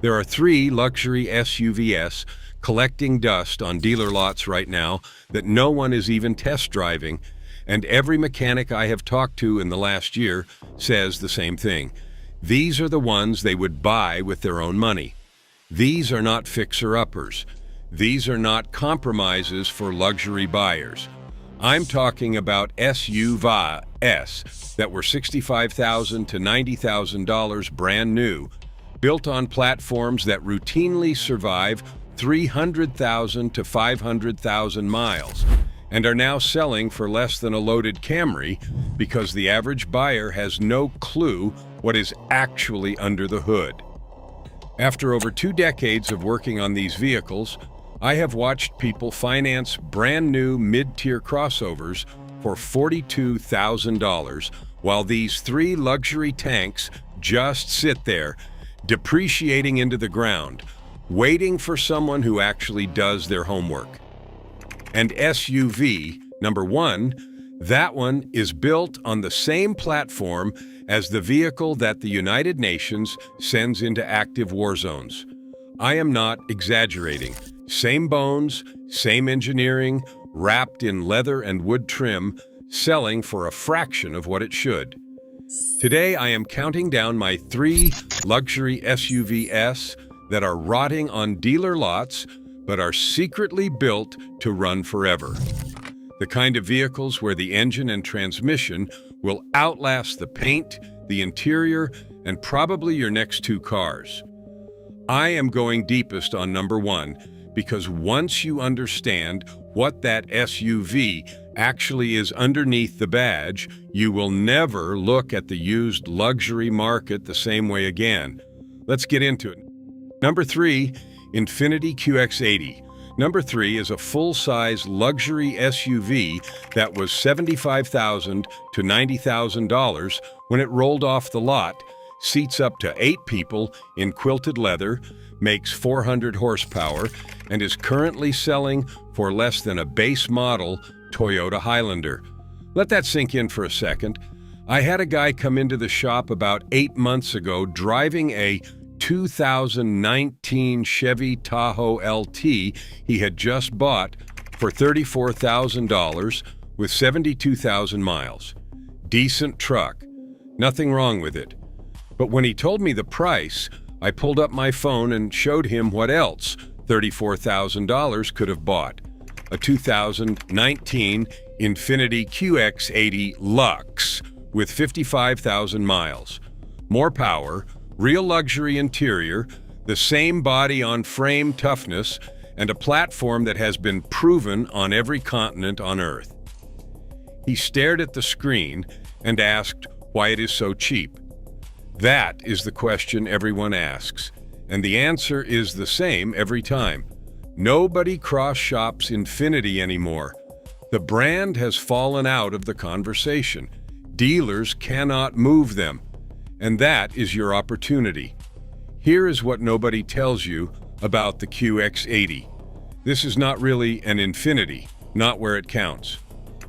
There are 3 luxury SUVs collecting dust on dealer lots right now that no one is even test driving, and every mechanic I have talked to in the last year says the same thing. These are the ones they would buy with their own money. These are not fixer-uppers. These are not compromises for luxury buyers. I'm talking about SUVs that were $65,000 to $90,000 brand new, built on platforms that routinely survive 300,000 to 500,000 miles, and are now selling for less than a loaded Camry because the average buyer has no clue what is actually under the hood. After over 2 decades of working on these vehicles, I have watched people finance brand new mid-tier crossovers for $42,000, while these 3 luxury tanks just sit there, depreciating into the ground, waiting for someone who actually does their homework. And SUV, number 1, that one is built on the same platform as the vehicle that the United Nations sends into active war zones. I am not exaggerating. Same bones, same engineering, wrapped in leather and wood trim, selling for a fraction of what it should. Today, I am counting down my 3 luxury SUVs that are rotting on dealer lots, but are secretly built to run forever. The kind of vehicles where the engine and transmission will outlast the paint, the interior, and probably your next 2 cars. I am going deepest on number 1 because once you understand what that SUV actually is underneath the badge, you will never look at the used luxury market the same way again. Let's get into it. Number 3, Infiniti QX80. Number 3 is a full-size luxury SUV that was $75,000 to $90,000 when it rolled off the lot, seats up to 8 people in quilted leather, makes 400 horsepower, and is currently selling for less than a base model Toyota Highlander. Let that sink in for a second. I had a guy come into the shop about 8 months ago driving a 2019 Chevy Tahoe LT he had just bought for $34,000 with 72,000 miles. Decent truck. Nothing wrong with it. But when he told me the price, I pulled up my phone and showed him what else $34,000 could have bought. A 2019 Infiniti QX80 Lux with 55,000 miles. More power, real luxury interior, the same body-on-frame toughness, and a platform that has been proven on every continent on Earth. He stared at the screen and asked why it is so cheap. That is the question everyone asks, and the answer is the same every time. Nobody cross-shops Infiniti anymore. The brand has fallen out of the conversation. Dealers cannot move them. And that is your opportunity. Here is what nobody tells you about the QX80. This is not really an Infiniti, not where it counts.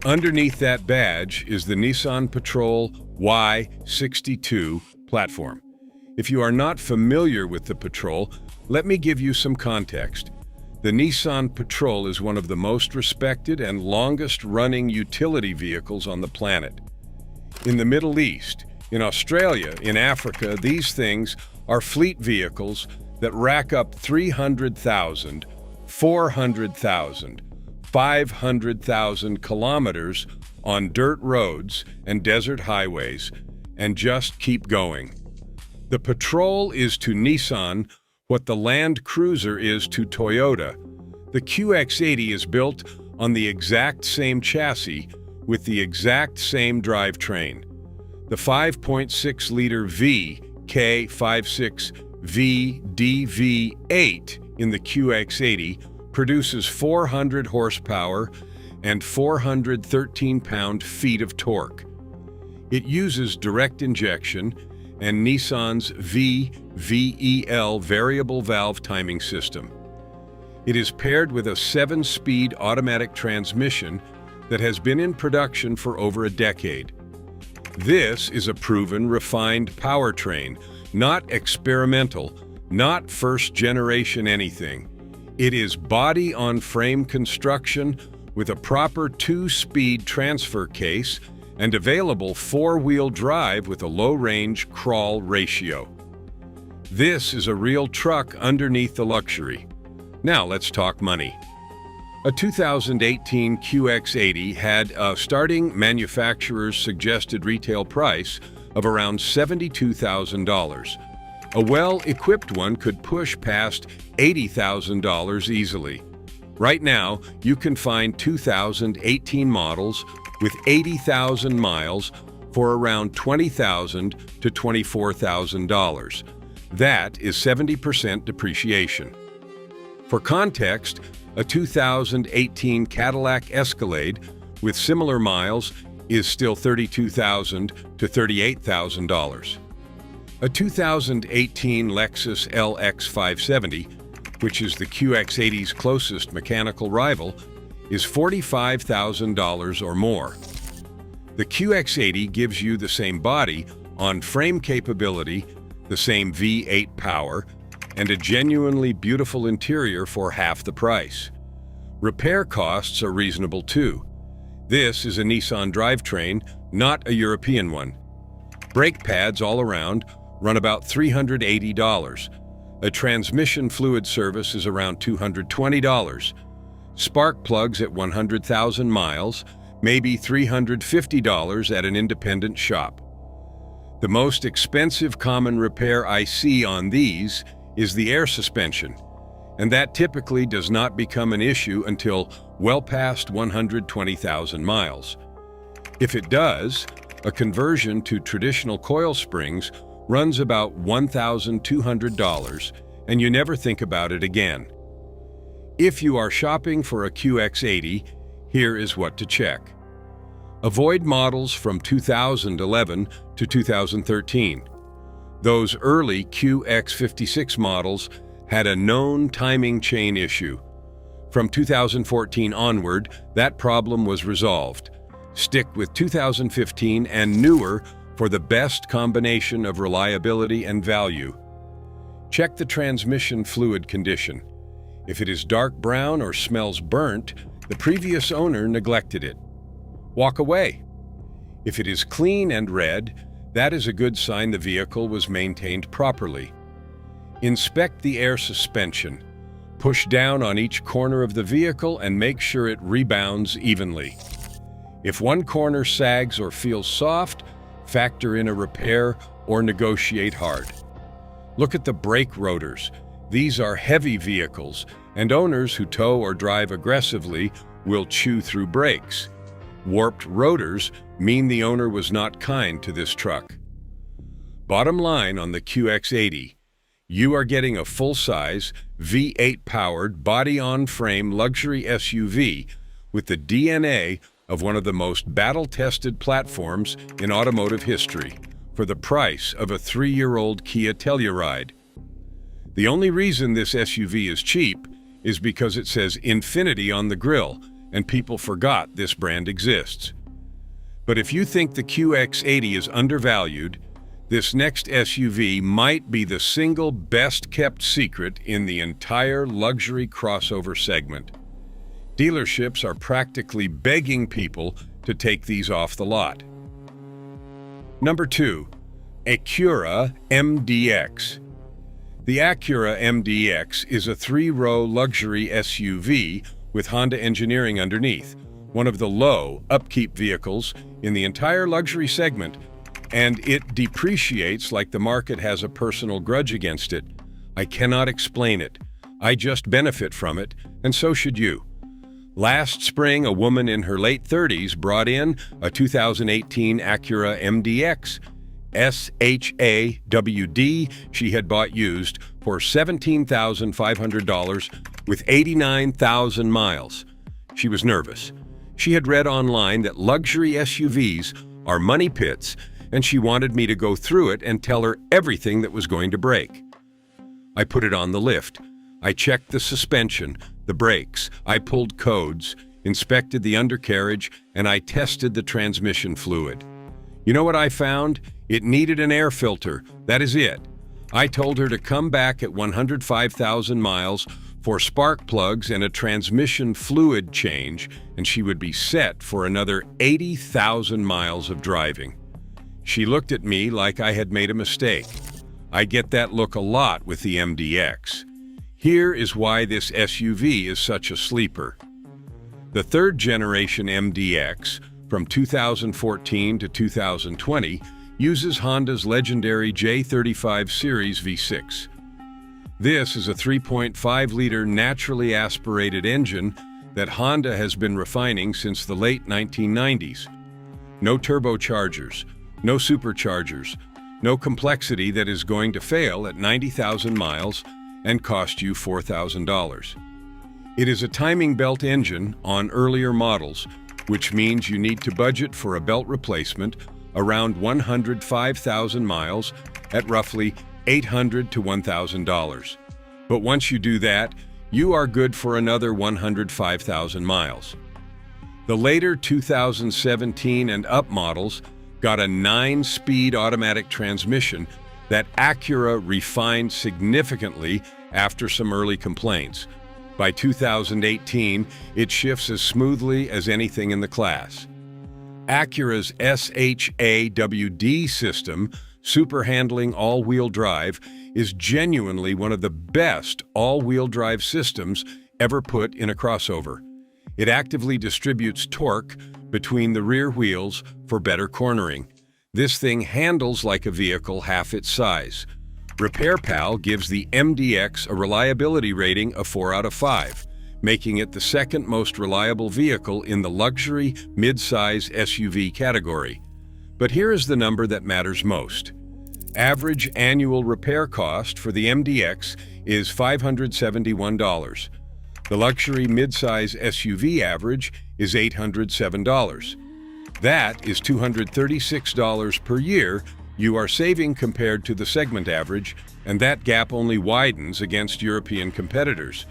Underneath that badge is the Nissan Patrol Y62 platform. If you are not familiar with the Patrol, let me give you some context. The Nissan Patrol is one of the most respected and longest-running utility vehicles on the planet. In the Middle East, in Australia, in Africa, these things are fleet vehicles that rack up 300,000, 400,000, 500,000 kilometers on dirt roads and desert highways, and just keep going. The Patrol is to Nissan what the Land Cruiser is to Toyota. The QX80 is built on the exact same chassis with the exact same drivetrain. The 5.6-liter VK56VDV8 in the QX80 produces 400 horsepower and 413 pound-feet of torque. It uses direct injection and Nissan's VVEL variable valve timing system. It is paired with a 7-speed automatic transmission that has been in production for over a decade. This is a proven, refined powertrain, not experimental, not first-generation anything. It is body-on-frame construction with a proper 2-speed transfer case and available 4-wheel drive with a low-range crawl ratio. This is a real truck underneath the luxury. Now let's talk money. A 2018 QX80 had a starting manufacturer's suggested retail price of around $72,000. A well-equipped one could push past $80,000 easily. Right now, you can find 2018 models with 80,000 miles for around $20,000 to $24,000. That is 70% depreciation. For context, a 2018 Cadillac Escalade with similar miles is still $32,000 to $38,000. A 2018 Lexus LX570, which is the QX80's closest mechanical rival, is $45,000 or more. The QX80 gives you the same body, on-frame capability, the same V8 power, and a genuinely beautiful interior for half the price. Repair costs are reasonable too. This is a Nissan drivetrain, not a European one. Brake pads all around run about $380. A transmission fluid service is around $220. Spark plugs at 100,000 miles, maybe $350 at an independent shop. The most expensive common repair I see on these is the air suspension, and that typically does not become an issue until well past 120,000 miles. If it does, a conversion to traditional coil springs runs about $1,200, and you never think about it again. If you are shopping for a QX80, here is what to check. Avoid models from 2011 to 2013. Those early QX56 models had a known timing chain issue. From 2014 onward, that problem was resolved. Stick with 2015 and newer for the best combination of reliability and value. Check the transmission fluid condition. If it is dark brown or smells burnt, the previous owner neglected it. Walk away. If it is clean and red, that is a good sign the vehicle was maintained properly. Inspect the air suspension. Push down on each corner of the vehicle and make sure it rebounds evenly. If one corner sags or feels soft, factor in a repair or negotiate hard. Look at the brake rotors. These are heavy vehicles, and owners who tow or drive aggressively will chew through brakes. Warped rotors mean the owner was not kind to this truck. Bottom line on the QX80, you are getting a full-size, V8-powered, body-on-frame luxury SUV with the DNA of one of the most battle-tested platforms in automotive history for the price of a 3-year-old Kia Telluride. The only reason this SUV is cheap is because it says Infiniti on the grille, and people forgot this brand exists. But if you think the QX80 is undervalued, this next SUV might be the single best-kept secret in the entire luxury crossover segment. Dealerships are practically begging people to take these off the lot. Number 2. Acura MDX. The Acura MDX is a 3-row luxury SUV with Honda engineering underneath, one of the low upkeep vehicles in the entire luxury segment, and it depreciates like the market has a personal grudge against it. I cannot explain it. I just benefit from it, and so should you. Last spring, a woman in her late 30s brought in a 2018 Acura MDX SHAWD she had bought used for $17,500 with 89,000 miles. She was nervous. She had read online that luxury SUVs are money pits, and she wanted me to go through it and tell her everything that was going to break. I put it on the lift. I checked the suspension, the brakes, I pulled codes, inspected the undercarriage, and I tested the transmission fluid. You know what I found? It needed an air filter. That is it. I told her to come back at 105,000 miles for spark plugs and a transmission fluid change, and she would be set for another 80,000 miles of driving. She looked at me like I had made a mistake. I get that look a lot with the MDX. Here is why this SUV is such a sleeper. The third generation MDX, from 2014 to 2020, uses Honda's legendary J35 Series V6. This is a 3.5-liter naturally aspirated engine that Honda has been refining since the late 1990s. No turbochargers, no superchargers, no complexity that is going to fail at 90,000 miles and cost you $4,000. It is a timing belt engine on earlier models, which means you need to budget for a belt replacement around 105,000 miles at roughly $800 to $1,000. But once you do that, you are good for another 105,000 miles. The later 2017 and up models got a 9-speed automatic transmission that Acura refined significantly after some early complaints. By 2018, it shifts as smoothly as anything in the class. Acura's SHAWD system, super handling all-wheel drive, is genuinely one of the best all-wheel drive systems ever put in a crossover. It actively distributes torque between the rear wheels for better cornering. This thing handles like a vehicle half its size. RepairPal gives the MDX a reliability rating of 4 out of 5. Making it the second most reliable vehicle in the luxury mid-size SUV category. But here is the number that matters most. Average annual repair cost for the MDX is $571. The luxury mid-size SUV average is $807. That is $236 per year you are saving compared to the segment average, and that gap only widens against European competitors.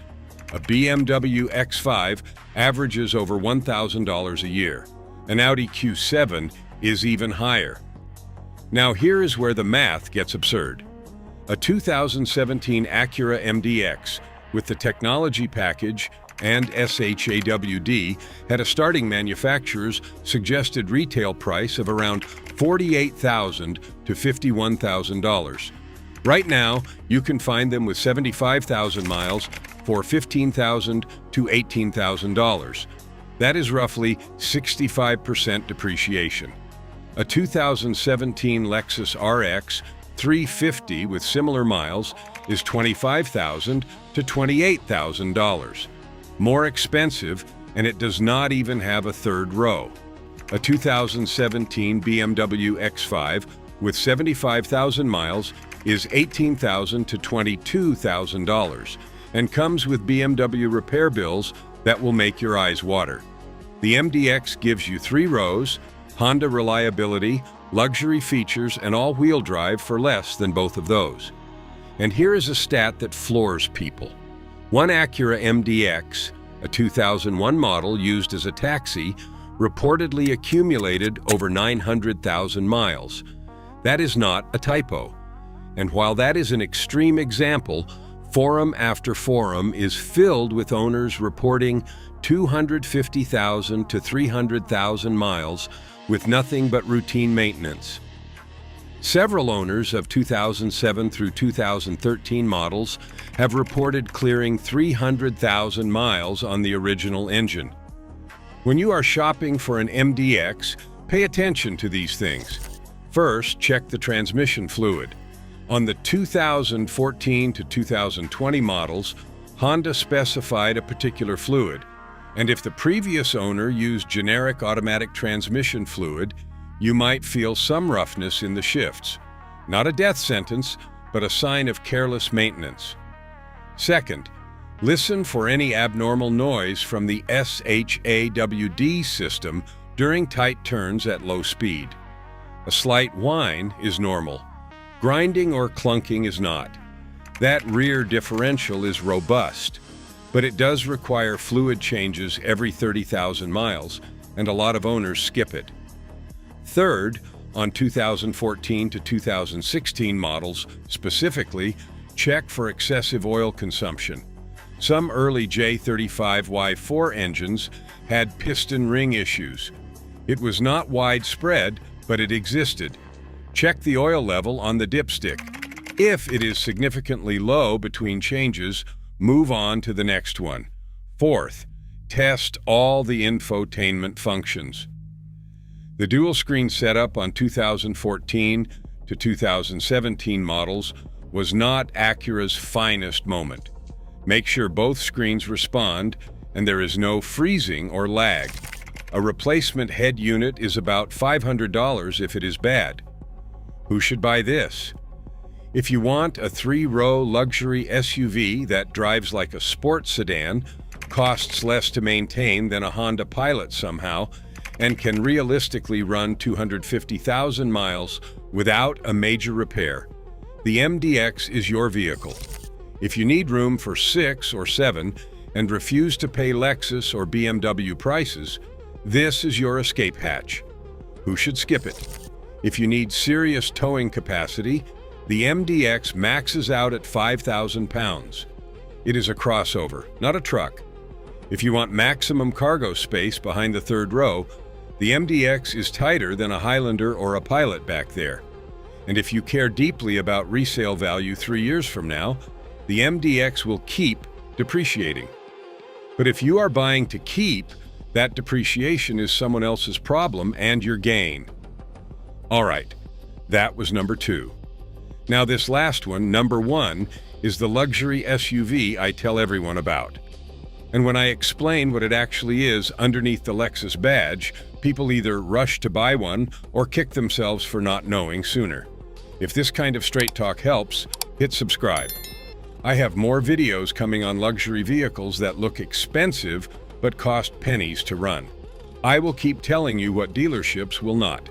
A BMW X5 averages over $1,000 a year. An Audi Q7 is even higher. Now here is where the math gets absurd. A 2017 Acura MDX with the technology package and SHAWD had a starting manufacturer's suggested retail price of around $48,000 to $51,000. Right now, you can find them with 75,000 miles for $15,000 to $18,000. That is roughly 65% depreciation. A 2017 Lexus RX 350 with similar miles is $25,000 to $28,000. More expensive, and it does not even have a third row. A 2017 BMW X5 with 75,000 miles is $18,000 to $22,000 and comes with BMW repair bills that will make your eyes water. The MDX gives you 3 rows, Honda reliability, luxury features, and all-wheel drive for less than both of those. And here is a stat that floors people. One Acura MDX, a 2001 model used as a taxi, reportedly accumulated over 900,000 miles. That is not a typo. And while that is an extreme example, forum after forum is filled with owners reporting 250,000 to 300,000 miles with nothing but routine maintenance. Several owners of 2007 through 2013 models have reported clearing 300,000 miles on the original engine. When you are shopping for an MDX, pay attention to these things. First, check the transmission fluid. On the 2014 to 2020 models, Honda specified a particular fluid, and if the previous owner used generic automatic transmission fluid, you might feel some roughness in the shifts. Not a death sentence, but a sign of careless maintenance. Second, listen for any abnormal noise from the SHAWD system during tight turns at low speed. A slight whine is normal. Grinding or clunking is not. That rear differential is robust, but it does require fluid changes every 30,000 miles, and a lot of owners skip it. Third, On 2014 to 2016 models specifically, check for excessive oil consumption. Some early J35Y4 engines had piston ring issues. It was not widespread, but it existed. Check the oil level on the dipstick. If it is significantly low between changes, move on to the next one. Fourth, test all the infotainment functions. The dual-screen setup on 2014 to 2017 models was not Acura's finest moment. Make sure both screens respond and there is no freezing or lag. A replacement head unit is about $500 if it is bad. Who should buy this? If you want a 3-row luxury SUV that drives like a sports sedan, costs less to maintain than a Honda Pilot somehow, and can realistically run 250,000 miles without a major repair, the MDX is your vehicle. If you need room for 6 or 7 and refuse to pay Lexus or BMW prices, this is your escape hatch. Who should skip it? If you need serious towing capacity, the MDX maxes out at 5,000 pounds. It is a crossover, not a truck. If you want maximum cargo space behind the third row, the MDX is tighter than a Highlander or a Pilot back there. And if you care deeply about resale value 3 years from now, the MDX will keep depreciating. But if you are buying to keep, that depreciation is someone else's problem and your gain. All right, that was number 2. Now this last one, number 1, is the luxury SUV I tell everyone about. And when I explain what it actually is underneath the Lexus badge, people either rush to buy one or kick themselves for not knowing sooner. If this kind of straight talk helps, hit subscribe. I have more videos coming on luxury vehicles that look expensive but cost pennies to run. I will keep telling you what dealerships will not.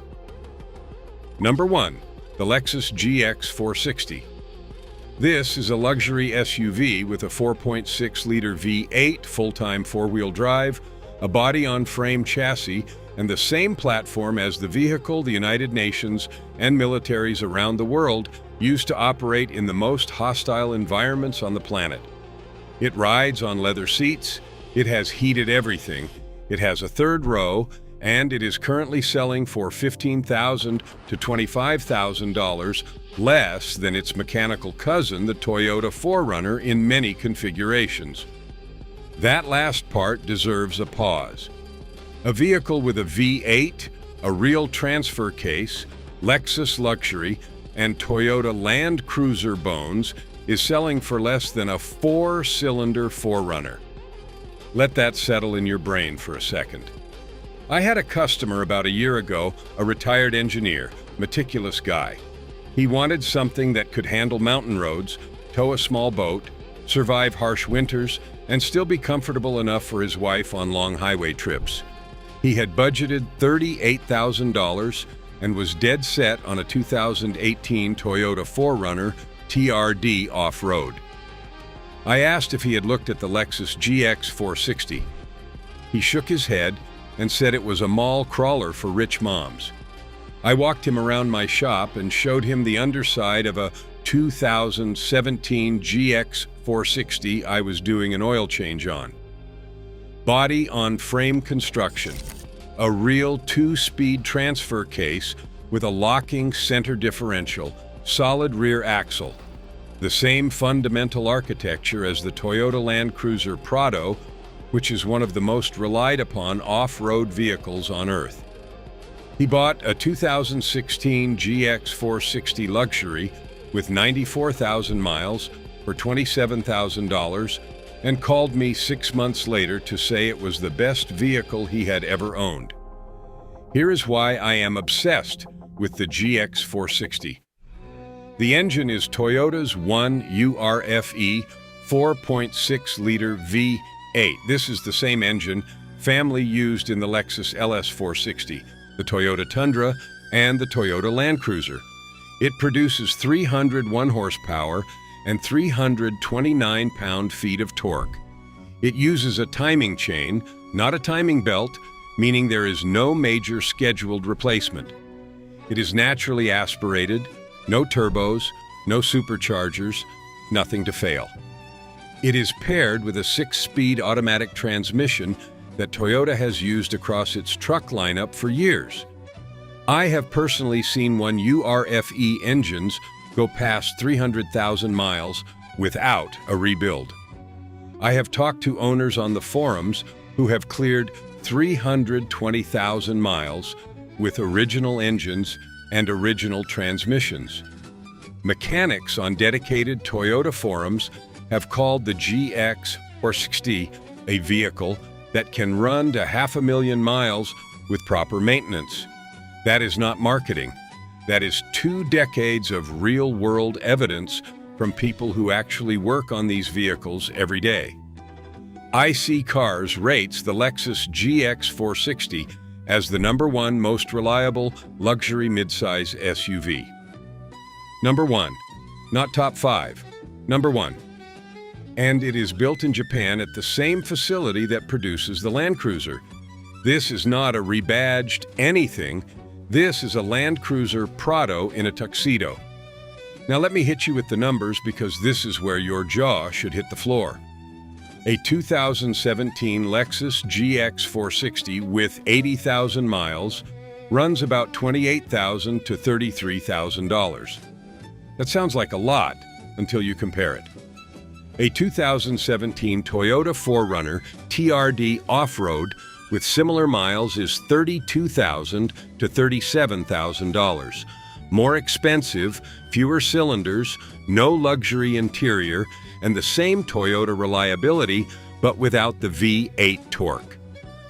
Number 1, the Lexus GX 460. This is a luxury SUV with a 4.6-liter V8 full-time four-wheel drive, a body-on-frame chassis, and the same platform as the vehicle the United Nations and militaries around the world use to operate in the most hostile environments on the planet. It rides on leather seats, it has heated everything, it has a third row, and it is currently selling for $15,000 to $25,000 less than its mechanical cousin, the Toyota 4Runner, in many configurations. That last part deserves a pause. A vehicle with a V8, a real transfer case, Lexus luxury, and Toyota Land Cruiser bones is selling for less than a 4-cylinder 4Runner. Let that settle in your brain for a second. I had a customer about a year ago, a retired engineer, meticulous guy. He wanted something that could handle mountain roads, tow a small boat, survive harsh winters, and still be comfortable enough for his wife on long highway trips. He had budgeted $38,000 and was dead set on a 2018 Toyota 4Runner TRD off-road. I asked if he had looked at the Lexus GX 460. He shook his head and said it was a mall crawler for rich moms. I walked him around my shop and showed him the underside of a 2017 GX 460 I was doing an oil change on. Body on frame construction, a real 2-speed transfer case with a locking center differential, solid rear axle, the same fundamental architecture as the Toyota Land Cruiser Prado, which is one of the most relied upon off-road vehicles on Earth. He bought a 2016 GX 460 Luxury with 94,000 miles for $27,000 and called me 6 months later to say it was the best vehicle he had ever owned. Here is why I am obsessed with the GX 460. The engine is Toyota's 1URFE 4.6-liter V8. This is the same engine family used in the Lexus LS 460, the Toyota Tundra, and the Toyota Land Cruiser. It produces 301 horsepower and 329 pound-feet of torque. It uses a timing chain, not a timing belt, meaning there is no major scheduled replacement. It is naturally aspirated, no turbos, no superchargers, nothing to fail. It is paired with a 6-speed automatic transmission that Toyota has used across its truck lineup for years. I have personally seen one URFE engines go past 300,000 miles without a rebuild. I have talked to owners on the forums who have cleared 320,000 miles with original engines and original transmissions. Mechanics on dedicated Toyota forums have called the GX80 a vehicle that can run to 500,000 miles with proper maintenance. That is not marketing. That is 2 decades of real-world evidence from people who actually work on these vehicles every day. IC Cars rates the Lexus GX460 as the #1 most reliable luxury midsize SUV. Number 1, not top 5, number 1. And it is built in Japan at the same facility that produces the Land Cruiser. This is not a rebadged anything. This is a Land Cruiser Prado in a tuxedo. Now let me hit you with the numbers because this is where your jaw should hit the floor. A 2017 Lexus GX460 with 80,000 miles runs about $28,000 to $33,000. That sounds like a lot until you compare it. A 2017 Toyota 4Runner TRD Off-Road with similar miles is $32,000 to $37,000. More expensive, fewer cylinders, no luxury interior, and the same Toyota reliability, but without the V8 torque.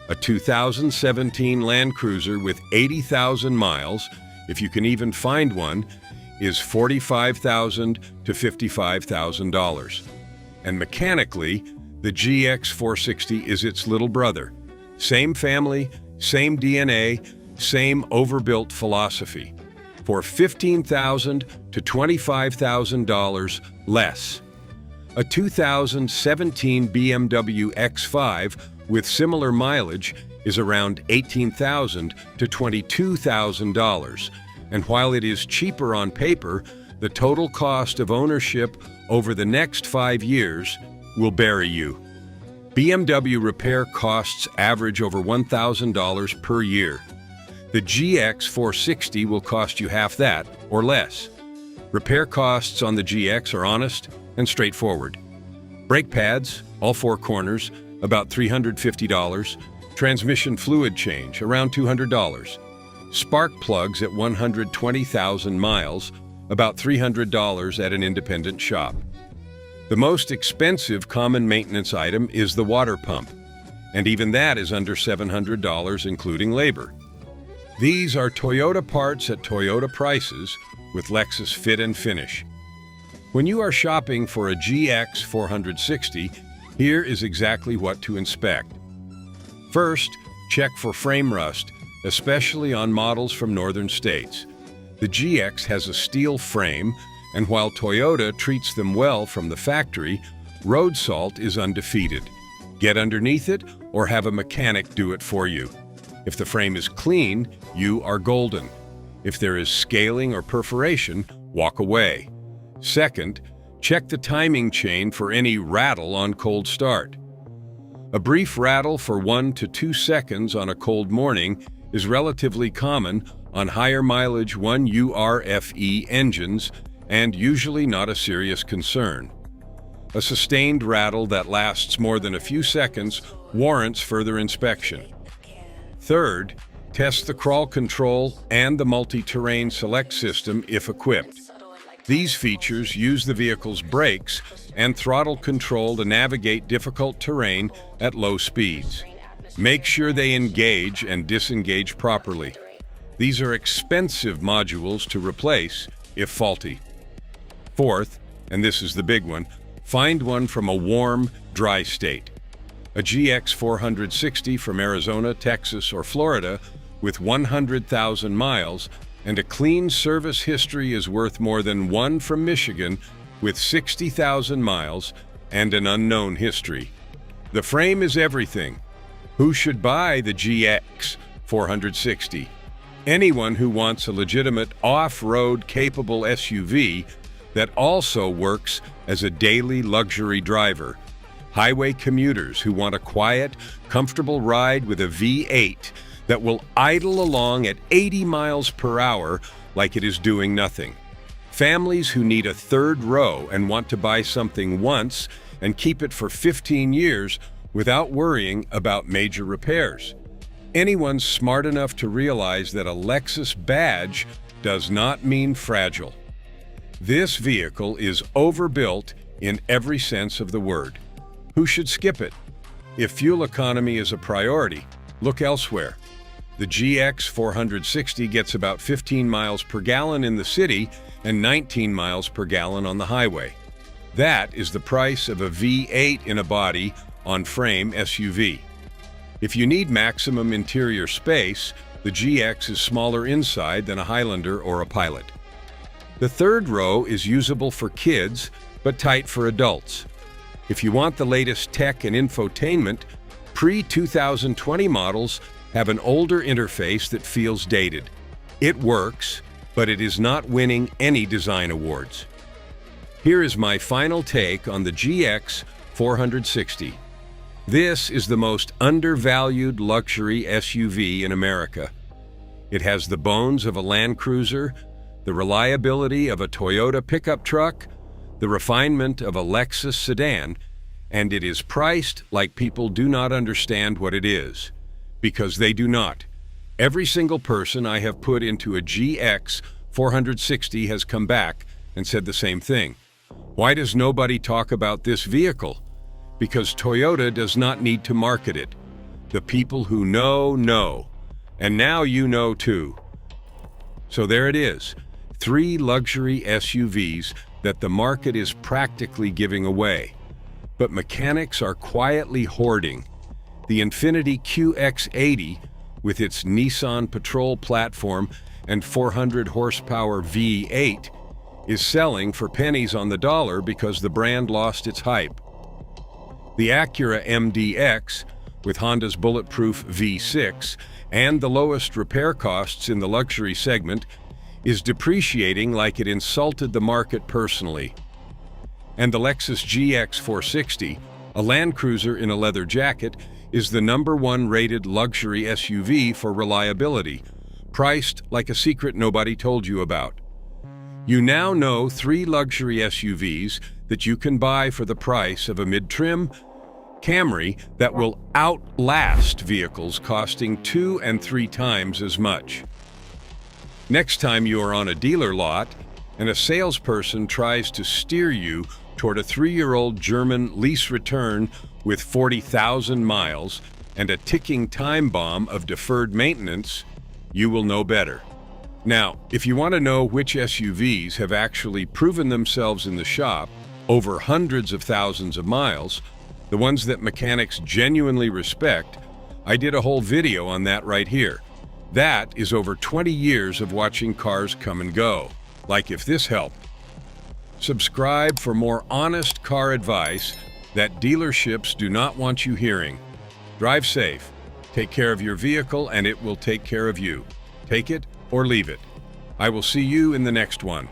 A 2017 Land Cruiser with 80,000 miles, if you can even find one, is $45,000 to $55,000. And mechanically, the GX460 is its little brother. Same family, same DNA, same overbuilt philosophy. For $15,000 to $25,000 less. A 2017 BMW X5 with similar mileage is around $18,000 to $22,000. And while it is cheaper on paper, the total cost of ownership over the next 5 years will bury you. BMW repair costs average over $1,000 per year. The GX460 will cost you half that or less. Repair costs on the GX are honest and straightforward. Brake pads, all 4 corners, about $350. Transmission fluid change, around $200. Spark plugs at 120,000 miles, about $300 at an independent shop. The most expensive common maintenance item is the water pump, and even that is under $700 including labor. These are Toyota parts at Toyota prices with Lexus fit and finish. When you are shopping for a GX460, here is exactly what to inspect. First, check for frame rust, especially on models from northern states. The GX has a steel frame, and while Toyota treats them well from the factory, road salt is undefeated. Get underneath it or have a mechanic do it for you. If the frame is clean, you are golden. If there is scaling or perforation, walk away. Second, check the timing chain for any rattle on cold start. A brief rattle for 1 to 2 seconds on a cold morning is relatively common on higher mileage 1 URFE engines and usually not a serious concern. A sustained rattle that lasts more than a few seconds warrants further inspection. Third, test the crawl control and the multi-terrain select system if equipped. These features use the vehicle's brakes and throttle control to navigate difficult terrain at low speeds. Make sure they engage and disengage properly. These are expensive modules to replace if faulty. Fourth, and this is the big one, find one from a warm, dry state. A GX460 from Arizona, Texas, or Florida with 100,000 miles and a clean service history is worth more than one from Michigan with 60,000 miles and an unknown history. The frame is everything. Who should buy the GX460? Anyone who wants a legitimate off-road capable SUV that also works as a daily luxury driver. Highway commuters who want a quiet, comfortable ride with a V8 that will idle along at 80 miles per hour like it is doing nothing. Families who need a third row and want to buy something once and keep it for 15 years without worrying about major repairs. Anyone smart enough to realize that a Lexus badge does not mean fragile. This vehicle is overbuilt in every sense of the word. Who should skip it? If fuel economy is a priority, look elsewhere. The GX 460 gets about 15 miles per gallon in the city and 19 miles per gallon on the highway. That is the price of a V8 in a body on frame SUV. If you need maximum interior space, the GX is smaller inside than a Highlander or a Pilot. The third row is usable for kids, but tight for adults. If you want the latest tech and infotainment, pre-2020 models have an older interface that feels dated. It works, but it is not winning any design awards. Here is my final take on the GX 460. This is the most undervalued luxury SUV in America. It has the bones of a Land Cruiser, the reliability of a Toyota pickup truck, the refinement of a Lexus sedan, and it is priced like people do not understand what it is. Because they do not. Every single person I have put into a GX 460 has come back and said the same thing. Why does nobody talk about this vehicle? Because Toyota does not need to market it. The people who know. And now you know too. So there it is. 3 luxury SUVs that the market is practically giving away. But mechanics are quietly hoarding. The Infiniti QX80, with its Nissan Patrol platform and 400 horsepower V8, is selling for pennies on the dollar because the brand lost its hype. The Acura MDX, with Honda's bulletproof V6 and the lowest repair costs in the luxury segment, is depreciating like it insulted the market personally. And the Lexus GX 460, a Land Cruiser in a leather jacket, is the #1 rated luxury SUV for reliability, priced like a secret nobody told you about. You now know 3 luxury SUVs that you can buy for the price of a mid-trim Camry that will outlast vehicles costing 2 and 3 times as much. Next time you are on a dealer lot and a salesperson tries to steer you toward a 3-year-old German lease return with 40,000 miles and a ticking time bomb of deferred maintenance, you will know better. Now, if you want to know which SUVs have actually proven themselves in the shop over hundreds of thousands of miles, the ones that mechanics genuinely respect, I did a whole video on that right here. That is over 20 years of watching cars come and go. Like if this helped. Subscribe for more honest car advice that dealerships do not want you hearing. Drive safe, take care of your vehicle, and it will take care of you. Take it or leave it. I will see you in the next one.